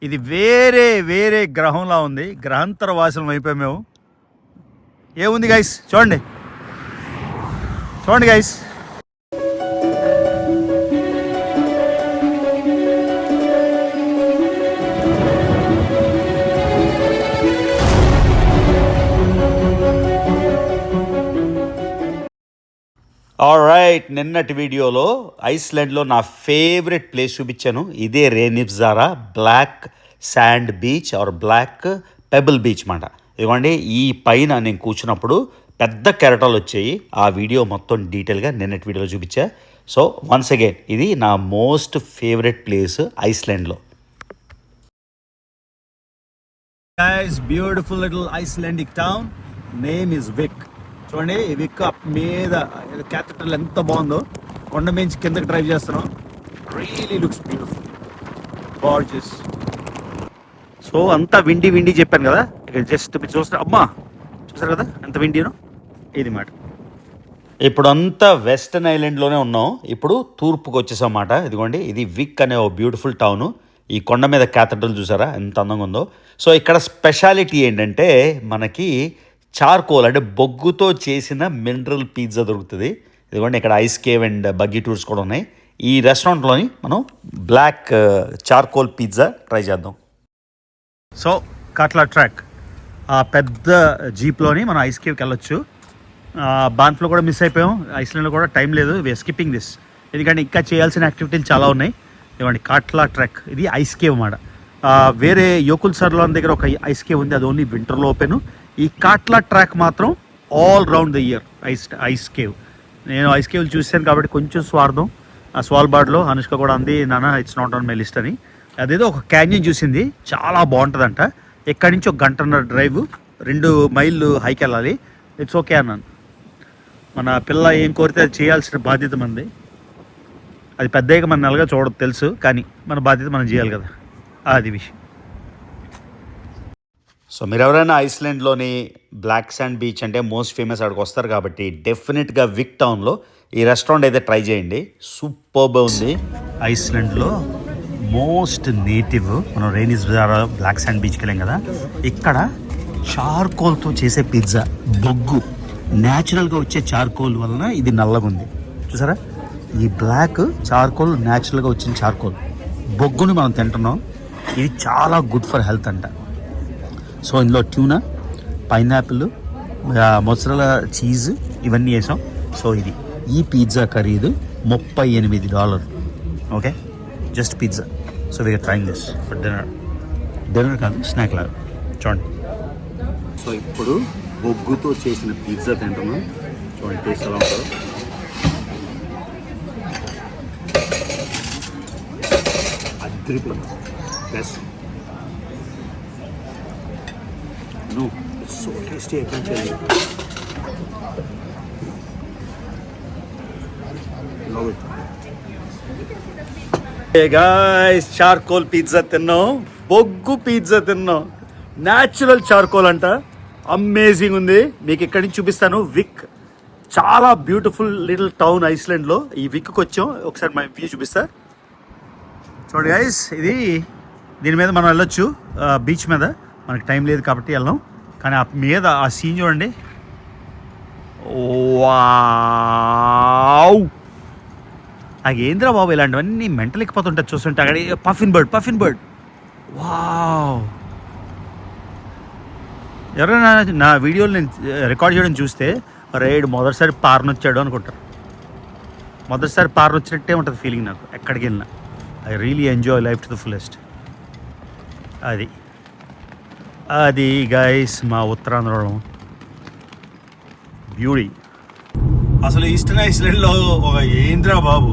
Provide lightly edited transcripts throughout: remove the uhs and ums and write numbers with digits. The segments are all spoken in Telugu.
ఇది వేరే వేరే గ్రహంలా ఉంది. గ్రహాంతర వాసనం అయిపోయాం మేము. ఏముంది గైస్, చూడండి గైస్. ఆల్రైట్, నిన్నటి వీడియోలో ఐస్లాండ్లో నా ఫేవరెట్ ప్లేస్ చూపించాను. ఇదే Reynisfjara black sand beach or black pebble beach మాట. ఇదిగోండి, ఈ పైన నేను కూర్చున్నప్పుడు పెద్ద కెరటాలు వచ్చాయి. ఆ వీడియో మొత్తం డీటెయిల్గా నిన్నటి వీడియోలో చూపించా. సో వన్స్ అగైన్ ఇది నా మోస్ట్ ఫేవరెట్ ప్లేస్ ఐస్లాండ్లో. Beautiful little Icelandic town, name is Vik. చూడండి, ఈ విక్ మీద క్యాపిటల్ ఎంత బాగుందో. కొండ మించి కిందకి డ్రైవ్ చేస్తున్నాం. Really looks beautiful, gorgeous. So అంతా విండి విండి చెప్పాను కదా, ఇక్కడ జస్ట్ మీరు చూస్తారు. అమ్మా, చూసారు కదా ఎంత విండీనో. ఇది మాట. ఇప్పుడు అంతా వెస్టర్న్ ఐలాండ్లోనే ఉన్నాం. ఇప్పుడు తూర్పుకు వచ్చేసాం అన్నమాట. ఇదిగోండి, ఇది విక్ అనే ఓ బ్యూటిఫుల్ టౌను. ఈ కొండ మీద క్యాథడ్రల్ చూసారా ఎంత అందంగా ఉందో. సో ఇక్కడ స్పెషాలిటీ ఏంటంటే మనకి చార్కోల్ అంటే బొగ్గుతో చేసిన మినరల్ పిజ్జా దొరుకుతుంది. ఇదిగోండి, ఇక్కడ ice cave and buggy tours కూడా ఉన్నాయి. ఈ రెస్టారెంట్లోని మనం బ్లాక్ చార్కోల్ పిజ్జా ట్రై చేద్దాం. సో కాట్లా ట్రాక్, ఆ పెద్ద జీప్లోని మనం ఐస్ కేవ్కి వెళ్ళొచ్చు. బాన్ఫ్లో కూడా మిస్ అయిపోయాం. ఐస్లాండ్లో కూడా టైం లేదు, వీఆర్ స్కిప్పింగ్ దిస్. ఎందుకంటే ఇంకా చేయాల్సిన యాక్టివిటీలు చాలా ఉన్నాయి. ఇవ్వండి, కాట్లా ట్రాక్, ఇది ఐస్ కేవ్ అన్నమాట. వేరే యోకుల్ సర్లాన్ దగ్గర ఒక ఐస్ కేవ్ ఉంది, అది ఓన్లీ వింటర్లో ఓపెన్. ఈ కాట్లా ట్రాక్ మాత్రం all round the year ice cave. నేను ఐస్ కేవ్లు చూశాను కాబట్టి కొంచెం స్వార్థం. ఆ స్వాల్బార్డ్లో అనుష్క కూడా అంది, నాన్న it's not on my list అని. అదేదో ఒక క్యాన్యన్ చూసింది, చాలా బాగుంటుందంట. ఇక్కడి నుంచి 1.5 గంట డ్రైవ్, 2 మైళ్ళు హైక్ వెళ్ళాలి. ఇట్స్ ఓకే అన్నాను. మన పిల్ల ఏం కోరితే అది చేయాల్సిన బాధ్యత మనది. అది పెద్దగా మన నెలగా చూడదు తెలుసు, కానీ మన బాధ్యత మనం చేయాలి కదా, అది విషయం. సో మీరు ఎవరైనా ఐస్లాండ్లోని బ్లాక్ శాండ్ బీచ్ అంటే మోస్ట్ ఫేమస్ అక్కడికి వస్తారు కాబట్టి డెఫినెట్గా విక్ టౌన్లో ఈ రెస్టారెంట్ అయితే ట్రై చేయండి. సూపర్గా ఉంది. ఐస్లాండ్లో మోస్ట్ నేటివ్, మనం రేనివ్జారా బ్లాక్ శాండ్ బీచ్కి వెళ్ళాం కదా, ఇక్కడ చార్కోల్తో చేసే పిజ్జా. బొగ్గు న్యాచురల్గా వచ్చే చార్కోల్ వలన ఇది నల్లగా ఉంది. చూసారా, ఈ బ్లాక్ చార్కోల్ న్యాచురల్గా వచ్చిన చార్కోల్ బొగ్గుని మనం తింటున్నాం. ఇది చాలా గుడ్ ఫర్ హెల్త్ అంట. సో ఇందులో ట్యూనా, పైనాపిల్, మొసరలా చీజ్ ఇవన్నీ వేసాం. సో ఇది ఈ పిజ్జా ఖరీదు $38. Okay, just pizza. So we are trying this for dinner కాదు, స్నాక్ లాగా. చూడండి, సో ఇప్పుడు బొగ్గుతో చేసిన పిజ్జా తింటున్నాం. చూడండి టేస్ట్ ఎలా ఉంటుందో. అద్రిపోయింది. Best. No, it's so tasty, I can't tell you. Love it. Hey guys, charcoal pizza తిన్నాం, బొగ్గు పిజ్జా తిన్నాం. న్యాచురల్ చార్కోల్ అంట, అమేజింగ్ ఉంది. మీకు ఇక్కడి నుంచి చూపిస్తాను. విక్ చాలా బ్యూటిఫుల్ లిటిల్ టౌన్ ఐస్లాండ్లో. ఈ విక్కి వచ్చాం, ఒకసారి మా వ్యూ చూపిస్తా. చూడండి గైస్, ఇది దీని మీద మనం వెళ్ళొచ్చు. బీచ్ మీద మనకి టైం లేదు కాబట్టి వెళ్ళాం, కానీ ఆ మీద ఆ సీన్ చూడండి. వావ్, ఏంద్రా బాబు ఇలాంటివన్నీ మెంటల్ ఎక్కిపోతుంటాయి చూస్తుంటే. అక్కడ పఫిన్ బర్డ్. వావ్, ఎవరైనా నా వీడియోలు నేను రికార్డ్ చేయడం చూస్తే రైడ్ మొదటిసారి పారనొచ్చాడు అనుకుంటారు. మొదటిసారి పారనొచ్చినట్టే ఉంటుంది ఫీలింగ్ నాకు ఎక్కడికి వెళ్ళినా. I really enjoy life to the fullest. అది గైస్ మా ఉత్తరాంధ్రలో బ్యూటీ. అసలు ఈస్టర్న్ ఐస్లాండ్లో ఒక ఏంద్రా బాబు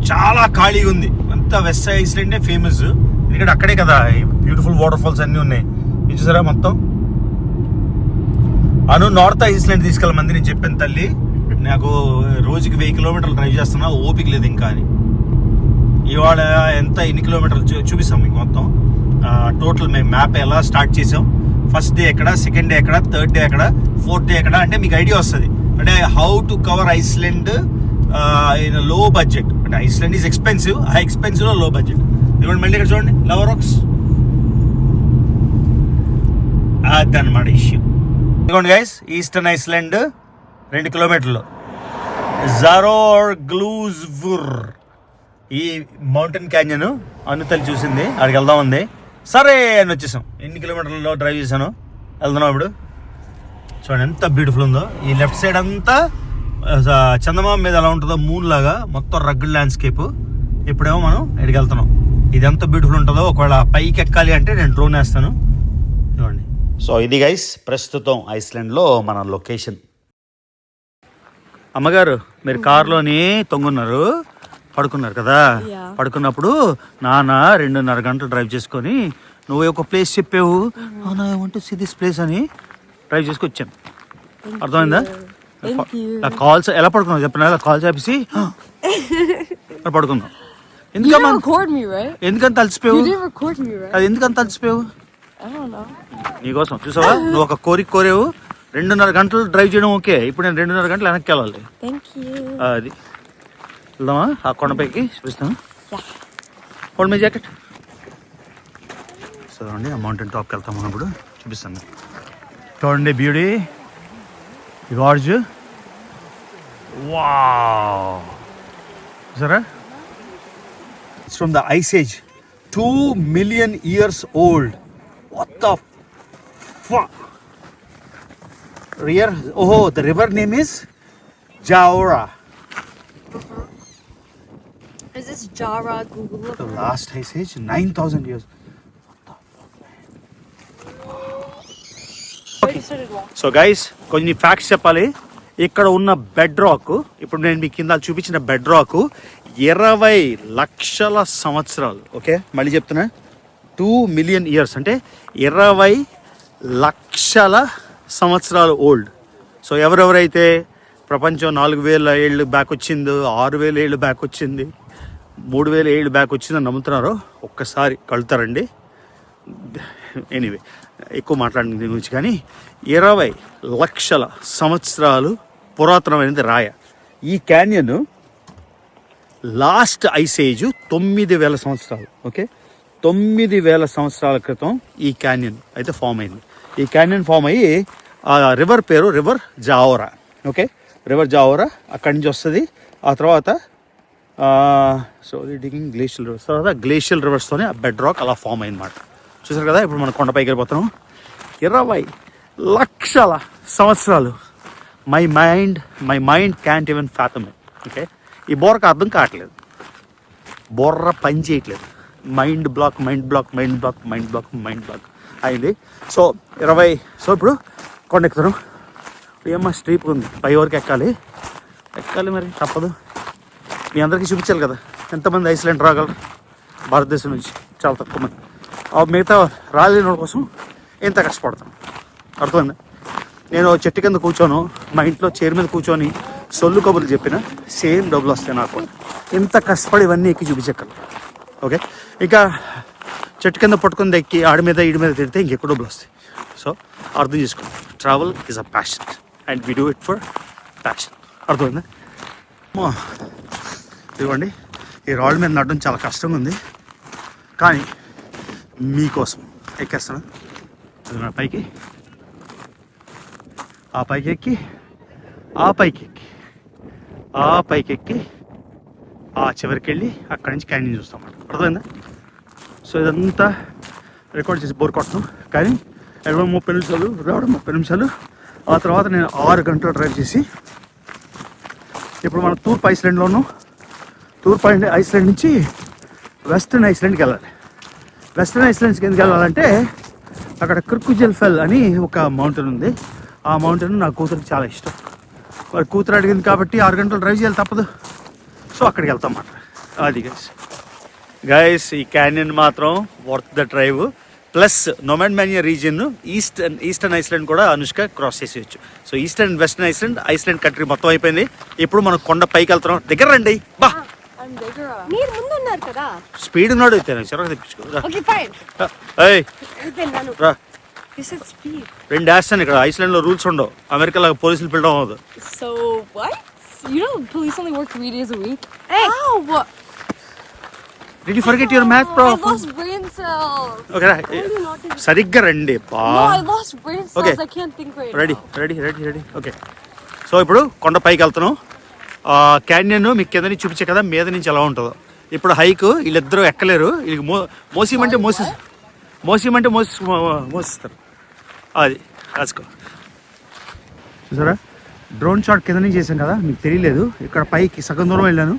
చాలా ఖాళీగా ఉంది. అంతా వెస్ట్ ఐస్లాండే ఫేమస్, ఎందుకంటే అక్కడే కదా బ్యూటిఫుల్ వాటర్ ఫాల్స్ అన్నీ ఉన్నాయి. ఇది చూసారా మొత్తం. నార్త్ ఐస్లాండ్ తీసుకెళ్ళమంది, నేను చెప్పాను తల్లి నాకు రోజుకి 1000 కిలోమీటర్లు డ్రైవ్ చేస్తున్నా, ఓపిక లేదు ఇంకా అని. ఇవాళ ఎన్ని కిలోమీటర్లు చూపిస్తాం మీకు మొత్తం. టోటల్ మేము మ్యాప్ ఎలా స్టార్ట్ చేసాం, ఫస్ట్ డే ఎక్కడ, సెకండ్ డే ఎక్కడ, థర్డ్ డే ఎక్కడ, ఫోర్త్ డే ఎక్కడ, అంటే మీకు ఐడియా వస్తుంది. అంటే how to cover Iceland in లో బడ్జెట్. అంటే ఐస్లాండ్ ఈజ్ ఎక్స్పెన్సివ్, ఆ ఎక్స్పెన్సివ్లో లో బడ్జెట్. ఇవ్వండి మళ్ళీ ఇక్కడ చూడండి లవర్ రాక్స్. అదన్నమాట ఇష్యూ. ఇదిగోండి గైస్, ఈస్టర్న్ ఐస్లాండ్ 2 కిలోమీటర్లు జారోగ్లూజ్వుర్. ఈ మౌంటైన్ క్యాన్యన్ అనుతలి చూసింది, అక్కడికి వెళ్దాం ఉంది. సరే అని వచ్చేసాం. ఎన్ని కిలోమీటర్లలో డ్రైవ్ చేశాను, వెళ్తున్నాం ఇప్పుడు. చూడండి ఎంత బ్యూటిఫుల్ ఉందో. ఈ లెఫ్ట్ సైడ్ అంతా చందమామ మీద ఎలా ఉంటుందో మూన్ లాగా మొత్తం రగ్గుడ్ ల్యాండ్స్కేప్. ఇప్పుడేమో మనం ఇక్కడికి వెళ్తున్నాం. ఇది ఎంత బ్యూటిఫుల్ ఉంటుందో. ఒకవేళ పైకి ఎక్కాలి అంటే నేను డ్రోన్ వేస్తాను. చూడండి. సో ఇది గైస్ ప్రస్తుతం ఐస్లాండ్లో మన లొకేషన్. అమ్మగారు మీరు కారులోని తొంగున్నారు, పడుకున్నారు కదా. పడుకున్నప్పుడు నాన్న 2.5 గంటలు డ్రైవ్ చేసుకొని నువ్వు ఒక ప్లేస్ చెప్పావు, I want to see this place అని డ్రైవ్ చేసుకు వచ్చాను. అర్థమైందా? కాల్స్ ఎలా పడుకున్నావు చెప్పిన, కాల్స్ ఆపేసి పడుకున్నావు. ఎందుకంత అలసిపోయావు? అది ఎందుకంత అలసిపోయావు? నీకోసం చూసావా, నువ్వు ఒక కోరావు. 2.5 గంటలు డ్రైవ్ చేయడం ఓకే. ఇప్పుడు నేను 2.5 గంటలు వెనక్కి వెళ్ళాలి. అది వెళ్దామా? ఆ కొండపైకి చూపిస్తాను. Hold my jacket. చూడండి ఆ మౌంటైన్ టాప్కి వెళ్తాం మనం ఇప్పుడు. చూపిస్తాను. చూడండి బ్యూటీ, గార్జ్. వావ్, చూసారా? It's from the ice age, 2 million years old. What the fuck? Oh, the river name is Jaora. Is this Jara? Google look. The last ice age, 9,000 years. So guys కొన్ని ఫ్యాక్ట్స్ చెప్పాలి. ఇక్కడ ఉన్న బెడ్ రాక్, ఇప్పుడు నేను మీకు కింద చూపించిన బెడ్ రాక్ 20 లక్షల సంవత్సరాలు. ఓకే, మళ్ళీ చెప్తున్నా, 2 million years అంటే 20 లక్షల సంవత్సరాలు ఓల్డ్. సో ఎవరెవరైతే ప్రపంచం 4,000 ఏళ్ళు బ్యాక్ వచ్చిందో, 6,000 ఏళ్ళు బ్యాక్ వచ్చింది, 3,000 ఏళ్ళు బ్యాక్ వచ్చిందని నమ్ముతున్నారో ఒక్కసారి కలుతారండి. ఎనీవే ఎక్కువ మాట్లాడిన దీని గురించి, కానీ 20 లక్షల సంవత్సరాలు పురాతనమైనది రాయ. ఈ క్యాన్యన్ లాస్ట్ ఐస్ ఏజ్ 9,000 సంవత్సరాలు. ఓకే, 9,000 సంవత్సరాల క్రితం ఈ క్యాన్యన్ అయితే ఫామ్ అయింది. ఈ క్యాన్యన్ ఫామ్ అయ్యి ఆ రివర్ పేరు రివర్ జావోరా. ఓకే, రివర్ జావోరా అక్కడి నుంచి వస్తుంది. ఆ తర్వాత సో డిగింగ్ గ్లేషియల్ రివర్స్, తర్వాత గ్లేషియల్ రివర్స్తోనే ఆ బెడ్ రాక్ అలా ఫామ్ అయిందన్నమాట. చూసారు కదా, ఇప్పుడు మనం కొండపైకి వెళ్ళిపోతున్నాం. 20 లక్షల సంవత్సరాలు. My mind can't even fathom it. Okay, ఈ బోర్రకు అర్థం కావట్లేదు, బోర్ర పని చేయట్లేదు. మైండ్ బ్లాక్ అయింది. సో 20. సో ఇప్పుడు కొండ ఎక్కుతున్నాం. ఏమో స్ట్రీప్ ఉంది, పై వరకు ఎక్కాలి మరి తప్పదు. మీ అందరికీ చూపించాలి కదా ఎంతమంది ఐస్లాండ్ రాగలరు భారతదేశం నుంచి. చాలా తక్కువ మంది. మిగతా రాలేని వాళ్ళ కోసం ఎంత కష్టపడతాం, అర్థమైందా? నేను చెట్టు కింద కూర్చోను, మా ఇంట్లో చైర్ మీద కూర్చొని సొల్లు కబుర్లు చెప్పిన సేమ్ డబ్బులు వస్తాయి నాకు. ఎంత కష్టపడి ఇవన్నీ ఎక్కి చూపించగలరు. ఓకే, ఇంకా చెట్టు కింద పట్టుకుని ఎక్కి ఆడి మీద ఈడి మీద తిడితే ఇంకెక్కువ డబ్బులు వస్తాయి. సో అర్థం చేసుకోండి, travel is a passion and we do it for passion. అర్థమైందా? ఇదిగోండి, ఈ రాళ్ళ మీద నడడం చాలా కష్టంగా ఉంది, కానీ మీకోసం ఎక్కేస్తాను. పైకి ఎక్కి ఆ చివరికి వెళ్ళి అక్కడి నుంచి క్యాన్యన్ చూస్తాం. అర్థమైందా? సో ఇదంతా రికార్డ్ చేసి బోర్ కొట్టడం, కానీ 30 నిమిషాలు రావడం, 30 నిమిషాలు. ఆ తర్వాత నేను 6 గంటలు డ్రైవ్ చేసి ఇప్పుడు మనం తూర్పు ఐస్లాండ్లో ఉన్నాం. తూర్పు ఐస్లాండ్ నుంచి వెస్టర్న్ ఐస్లాండ్కి వెళ్ళాలి. వెస్టర్న్ ఐస్లాండ్స్కి ఎందుకు వెళ్ళాలంటే అక్కడ క్రిక్కుజెల్ ఫెల్ అని ఒక మౌంటైన్ ఉంది. ఆ మౌంటైన్ నా కూతురికి చాలా ఇష్టం. మరి కూతురు అడిగింది కాబట్టి 6 గంటలు డ్రైవ్ చేయాలి, తప్పదు. సో అక్కడికి వెళ్తాం అన్నమాట. అది గైస్ ఈ క్యాన్యన్ మాత్రం worth the drive. Plus nomad Manya region, eastern Iceland కూడా అనుష్క క్రాస్ చేసేయచ్చు. So eastern and western Iceland country మొత్తం అయిపోయింది. ఇప్పుడు మనం కొండ పైకి వెళ్తున్నాం. దగ్గర రండి. బా, స్పీడ్ ఉన్నాడు అయితే చిరక తెప్పించుకో. 2 వేస్తాను. ఇక్కడ ఐస్లాండ్ లో రూల్స్ ఉండవు, అమెరికా లాగా పోలీసులు పిలవడం అవ్వదు. So what? You know police only work 3 days a week? Hey! Ow! Did you forget your math prof? I lost brain cells. Okay, సరిగ్గా రండి బా. No, I lost brain cells. Okay. I can't think right ready now. Ready okay. So ఇప్పుడు కొండ పైకి వెళ్తున్నాం. క్యాన్యన్ మీకు కింద నుంచి చూపించే కదా మీద నుంచి ఎలా ఉంటుందో. ఇప్పుడు హైక్ వీళ్ళిద్దరూ ఎక్కలేరు. వీళ్ళకి మోసిస్తారు. అది రాసుకో. చూసారా డ్రోన్ షాట్ కింద నుంచి చేసాం కదా, మీకు తెలియలేదు. ఇక్కడ పైకి సగం దూరం వెళ్ళాను,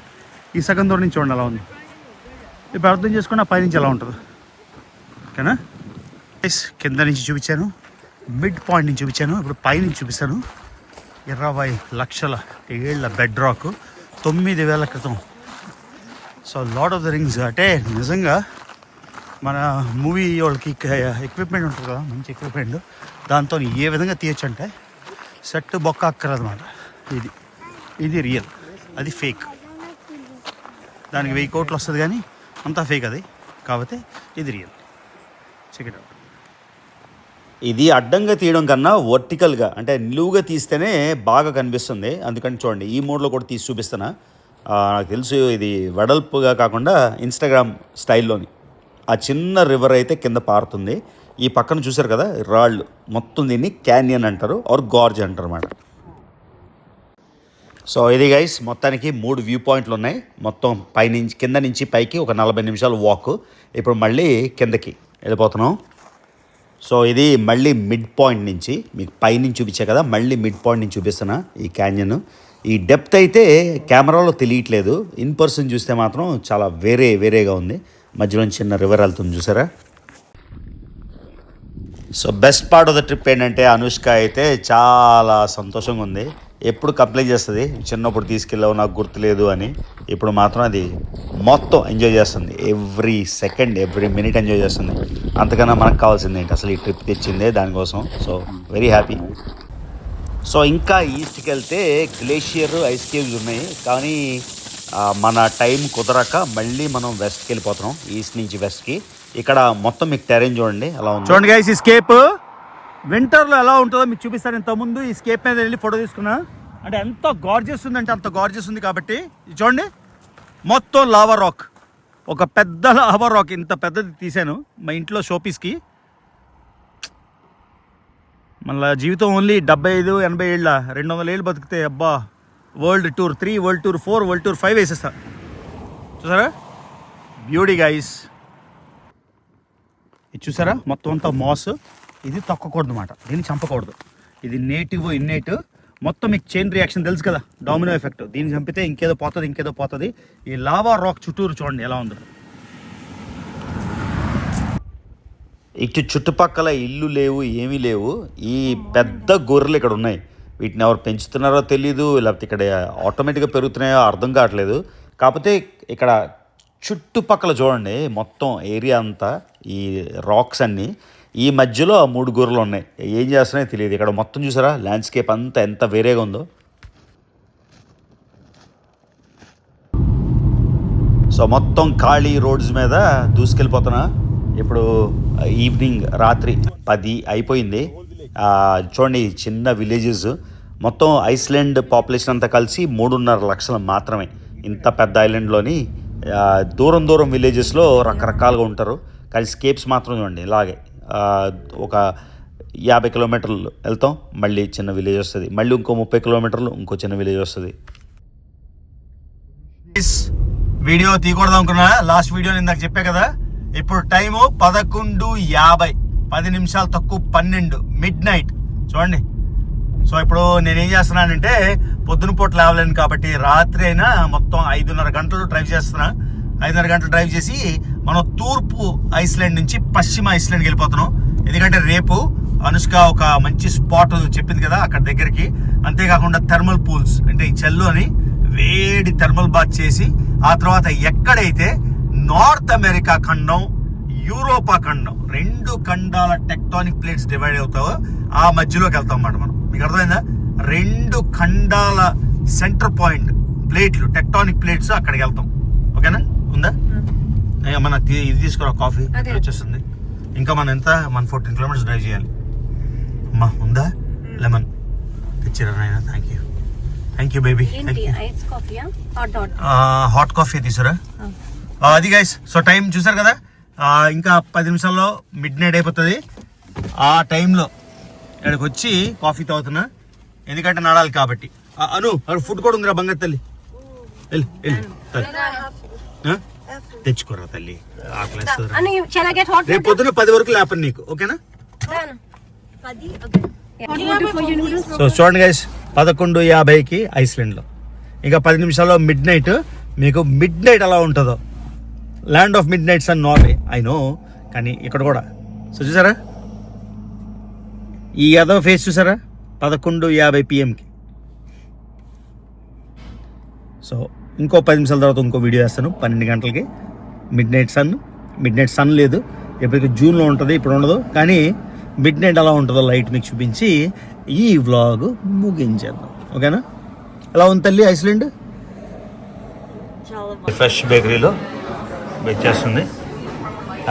ఈ సగం దూరం నుంచి చూడండి అలా ఉంది. ఇప్పుడు అర్థం చేసుకుని ఆ పై నుంచి ఎలా ఉంటుందో. ఓకేనా? కింద నుంచి చూపించాను, మిడ్ పాయింట్ నుంచి చూపించాను, ఇప్పుడు పై నుంచి చూపిస్తాను. 20 లక్షల ఏళ్ల బెడ్ రాక్ 9,000 క్రితం. So lord of the rings అంటే నిజంగా మన మూవీ వాళ్ళకి ఎక్విప్మెంట్ ఉంటుంది కదా, మంచి ఎక్విప్మెంట్, దాంతో ఏ విధంగా తీయచ్చు అంటే సెట్ బొక్క అక్కరదన్నమాట. ఇది రియల్, అది ఫేక్. దానికి 1000 కోట్లు వస్తుంది కానీ అంతా ఫేక్ అది. కాకపోతే ఇది రియల్. Check it out. ఇది అడ్డంగా తీయడం కన్నా వర్టికల్గా అంటే నిలువుగా తీస్తేనే బాగా కనిపిస్తుంది. అందుకని చూడండి ఈ మోడ్లో కూడా తీసి చూపిస్తున్నా. నాకు తెలుసు ఇది వెడల్పుగా కాకుండా ఇన్స్టాగ్రామ్ స్టైల్లోని ఆ చిన్న రివర్ అయితే కింద పారుతుంది. ఈ పక్కన చూసారు కదా రాళ్ళు, మొత్తం దీన్ని క్యాన్యన్ అంటారు ఆర్ గార్జ్ అంటారు అన్నమాట. సో ఇది గైస్ మొత్తానికి 3 వ్యూ పాయింట్లు ఉన్నాయి. మొత్తం పైనుంచి కింద నుంచి పైకి ఒక 40 నిమిషాలు వాక్. ఇప్పుడు మళ్ళీ కిందకి వెళ్ళిపోతున్నాం. సో ఇది మళ్ళీ మిడ్ పాయింట్ నుంచి మీకు పైనుంచి చూపించా కదా, మళ్ళీ మిడ్ పాయింట్ నుంచి చూపిస్తున్నా ఈ క్యాన్యన్. ఈ డెప్త్ అయితే కెమెరాలో తెలియట్లేదు, ఇన్ పర్సన్ చూస్తే మాత్రం చాలా వేరేగా ఉంది. మధ్యలో చిన్న రివర్ వెళ్తుంది చూసారా. So best part of the trip ఏంటంటే అనుష్క అయితే చాలా సంతోషంగా ఉంది. ఎప్పుడు కంప్లైంట్ చేస్తుంది చిన్నప్పుడు తీసుకెళ్ళావు నాకు గుర్తులేదు అని. ఇప్పుడు మాత్రం అది మొత్తం ఎంజాయ్ చేస్తుంది. Every second every minute enjoy చేస్తుంది. అంతకన్నా మనకు కావాల్సింది ఏంటి, అసలు ఈ ట్రిప్ తెచ్చిందే దానికోసం. So very happy. సో ఇంకా ఈస్ట్కి వెళ్తే గ్లేషియర్, ఐస్ కేవ్స్ ఉన్నాయి. కానీ మన టైం కుదరక మళ్ళీ మనం వెస్ట్కి వెళ్ళిపోతున్నాం, ఈస్ట్ నుంచి వెస్ట్కి. ఇక్కడ మొత్తం మీకు టెరైన్ చూడండి అలా ఉంది. చూడండి గైస్ ఈ స్కేప్ వింటర్లో ఎలా ఉంటుందో మీకు చూపిస్తాను. ఇంతకుముందు ఈ స్కేప్ మీద వెళ్ళి ఫోటో తీసుకున్నా. అంటే ఎంత గార్జియస్ ఉందంటే అంత గార్జియస్ ఉంది. కాబట్టి చూడండి మొత్తం లావా రాక్, ఒక పెద్ద లావా రాక్, ఇంత పెద్దది తీసాను మా ఇంట్లో షోపీస్కి. మళ్ళీ జీవితం ఓన్లీ 75-80 ఏళ్ళ 200 ఏళ్ళు బతికితే అబ్బా world tour 3, world tour 4, world tour 5 వేసేస్తా. చూసారా బ్యూటీ గైస్. ఇది చూసారా మొత్తం అంతా మాస్. ఇది తొక్కకూడదు అన్నమాట, దీన్ని చంపకూడదు. ఇది నేటివ్ ఇన్నేటివ్ మొత్తం. మీకు చైన్ రియాక్షన్ తెలుసు కదా, డామినో ఎఫెక్ట్. దీన్ని చంపితే ఇంకేదో పోతుంది. ఈ లావా రాక్ చుట్టూరు చూడండి ఎలా ఉందో. ఇటు చుట్టుపక్కల ఇల్లు లేవు, ఏమీ లేవు. ఈ పెద్ద గొర్రెలు ఇక్కడ ఉన్నాయి. వీటిని ఎవరు పెంచుతున్నారో తెలీదు, లేకపోతే ఇక్కడ ఆటోమేటిక్గా పెరుగుతున్నాయో అర్థం కావట్లేదు. కాకపోతే ఇక్కడ చుట్టుపక్కల చూడండి మొత్తం ఏరియా అంతా ఈ రాక్స్ అన్నీ. ఈ మధ్యలో 3 గొర్రెలు ఉన్నాయి. ఏం చేస్తున్నాయో తెలియదు. ఇక్కడ మొత్తం చూసారా ల్యాండ్స్కేప్ అంతా ఎంత వేరేగా ఉందో. సో మొత్తం ఖాళీ రోడ్స్ మీద దూసుకెళ్ళిపోతున్నా. ఇప్పుడు ఈవినింగ్ రాత్రి 10 అయిపోయింది. చూడండి చిన్న విలేజెస్. మొత్తం ఐస్లాండ్ పాపులేషన్ అంతా కలిసి 3.5 లక్షలు మాత్రమే. ఇంత పెద్ద ఐలాండ్లోని దూరం విలేజెస్లో రకరకాలుగా ఉంటారు. కానీ స్కేప్స్ మాత్రం చూడండి ఇలాగే. ఒక 50 కిలోమీటర్లు వెళ్తాం, మళ్ళీ చిన్న విలేజ్ వస్తుంది. మళ్ళీ ఇంకో 30 కిలోమీటర్లు ఇంకో చిన్న విలేజ్ వస్తుంది. వీడియో తీయకూడదు అనుకున్నా, లాస్ట్ వీడియో ఇందాక చెప్పా కదా. ఇప్పుడు టైము 11:50, 10 నిమిషాలు తక్కువ 12, మిడ్ నైట్ చూడండి. సో ఇప్పుడు నేనేం చేస్తున్నానంటే పొద్దున పూట లేవలేను కాబట్టి రాత్రి అయినా మొత్తం 5.5 గంటలు డ్రైవ్ చేస్తున్నా. 5.5 గంటలు డ్రైవ్ చేసి మనం తూర్పు ఐస్లాండ్ నుంచి పశ్చిమ ఐస్లాండ్కి వెళ్ళిపోతున్నాం. ఎందుకంటే రేపు అనుష్క ఒక మంచి స్పాట్ చెప్పింది కదా అక్కడ దగ్గరికి. అంతేకాకుండా థర్మల్ పూల్స్ అంటే ఈ చెల్లు అని వేడి థర్మల్ బాత్ చేసి ఆ తర్వాత ఎక్కడైతే నార్త్ అమెరికా ఖండం, యూరోపా ఖండం, 2 ఖండాల టెక్టానిక్ ప్లేట్స్ డివైడ్ అవుతావో ఆ మధ్యలోకి వెళ్తాం అన్నమాట మనం. మీకు అర్థమైందా? 2 ఖండాల సెంటర్ పాయింట్ ప్లేట్లు, టెక్టానిక్ ప్లేట్స్, అక్కడికి వెళ్తాం. ఓకేనా? ఉందా మన ఇది తీసుకురా కాఫీ వచ్చేస్తుంది. ఇంకా మనం 14 కిలోమీటర్స్ డ్రైవ్ చేయాలి. అమ్మా ఉందా లెమన్ తెచ్చిరా నాయనా. Thank you baby. Hot coffee తీసురా. అది గైస్, సో టైం చూసారు కదా, ఇంకా 10 నిమిషాల్లో మిడ్ నైట్ అయిపోతుంది. ఆ టైంలో ఇక్కడికి వచ్చి కాఫీ తాగుతున్నా, ఎందుకంటే నడాలి కాబట్టి. అను ఫుడ్ కూడా ఉందిరా బంగారు తల్లి, వెళ్ళి తెచ్చుకోరా తల్లి, ఆకలిస్తుందిరా. రేపు పొద్దున 10 వరకు లేపను నీకు, ఓకేనా? సో చూడండి గైస్, 11:50కి ఐస్లాండ్లో ఇంకా 10 నిమిషాల్లో మిడ్ నైట్. మీకు మిడ్ నైట్ ఎలా ఉంటుందో, land of mid nights and Norway, I know, కానీ ఇక్కడ కూడా. సో చూసారా ఈ యాదవ్ ఫేస్, చూసారా 11:50 PM-కి. సో ఇంకో 10 నిమిషాల తర్వాత ఇంకో వీడియో వేస్తాను 12 గంటలకి. మిడ్ నైట్ సన్ లేదు, ఎప్పటికీ జూన్లో ఉంటుంది, ఇప్పుడు ఉండదు. కానీ మిడ్ నైట్ ఎలా ఉంటుందో లైట్ మీకు చూపించి ఈ వ్లాగ్ ముగించేద్దాం, ఓకేనా? ఎలా ఉంది తల్లి ఐస్లాండ్? ఫ్రెష్ బేకరీలో బేక్ చేస్తుంది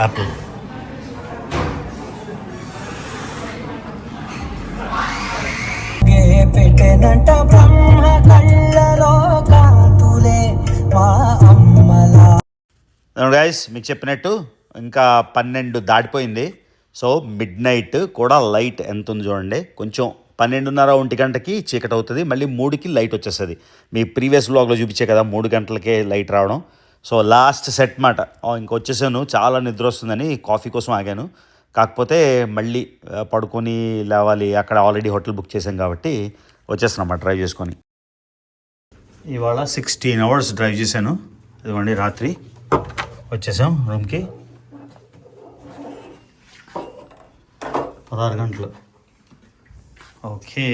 యాపిల్. పెట్టెనంట బ్రహ్మ కళ్ళలో కాంతులే మా అమ్మలా. గైస్ మీకు చెప్పినట్టు ఇంకా 12 దాటిపోయింది. సో మిడ్ నైట్ కూడా లైట్ ఎంత ఉంది చూడండి. కొంచెం 12:30-1 గంటకి చీకటి అవుతుంది, మళ్ళీ 3కి లైట్ వచ్చేస్తుంది. మీ ప్రీవియస్ వ్లాగ్లో చూపించే కదా 3 గంటలకే లైట్ రావడం. సో లాస్ట్ సెట్ మాట, ఇంకొచ్చేసాను, చాలా నిద్ర వస్తుందని కాఫీ కోసం ఆగాను. కాకపోతే మళ్ళీ పడుకొని లేవాలి, అక్కడ ఆల్రెడీ హోటల్ బుక్ చేశాం కాబట్టి వచ్చేస్తున్నాం డ్రైవ్ చేసుకొని. ఇవాళ 16 hours డ్రైవ్ చేశాను, ఇదిగోండి రాత్రి వచ్చేసాం రూమ్కి. 16 గంటలు. ఓకే,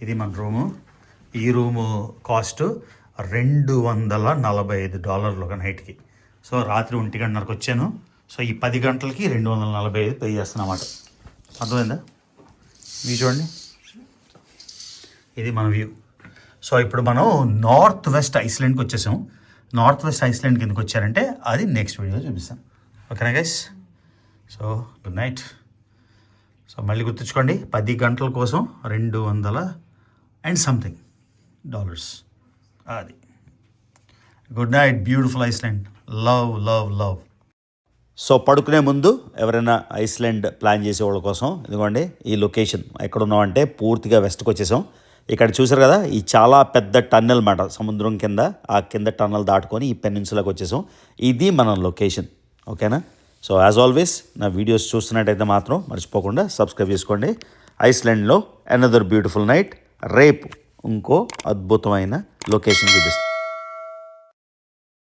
ఇది మన రూము. ఈ రూము కాస్ట్ $245 ఒక నైట్కి. సో రాత్రి 1 గంటన్నరకు వచ్చాను. సో ఈ 10 గంటలకి 245 పే చేస్తున్నమాట. అర్థమైందా? వ్యూ చూడండి, ఇది మన వ్యూ. సో ఇప్పుడు మనం నార్త్ వెస్ట్ ఐస్లాండ్కి వచ్చేసాం. నార్త్ వెస్ట్ ఐస్లాండ్కి ఎందుకు వచ్చారంటే అది నెక్స్ట్ వీడియోలో చూపిస్తాం, ఓకేనా guys? So good night. So మళ్ళీ గుర్తుంచుకోండి, 10 గంటల కోసం $200 అది. Good night, beautiful Iceland, love love love. So పడుకునే ముందు ఎవరైనా ఐస్లాండ్ ప్లాన్ చేసే వాళ్ళ కోసం ఇదిగోండి ఈ లొకేషన్. ఎక్కడ ఉన్నామంటే పూర్తిగా వెస్ట్కి వచ్చేసాం. ఇక్కడ చూసారు కదా, ఈ చాలా పెద్ద టన్నెల్ మాట, సముద్రం కింద. ఆ కింద టన్నెల్ దాటుకొని ఈ పెనిన్సులాకి వచ్చేసాం. ఇది మన లొకేషన్, ఓకేనా? సో యాజ్ ఆల్వేస్ నా వీడియోస్ చూస్తున్నట్టయితే మాత్రం మర్చిపోకుండా సబ్స్క్రైబ్ చేసుకోండి. ఐస్లాండ్లో అనదర్ బ్యూటిఫుల్ నైట్. రేపు ఇంకో అద్భుతమైన లొకేషన్ చూపిస్తాను.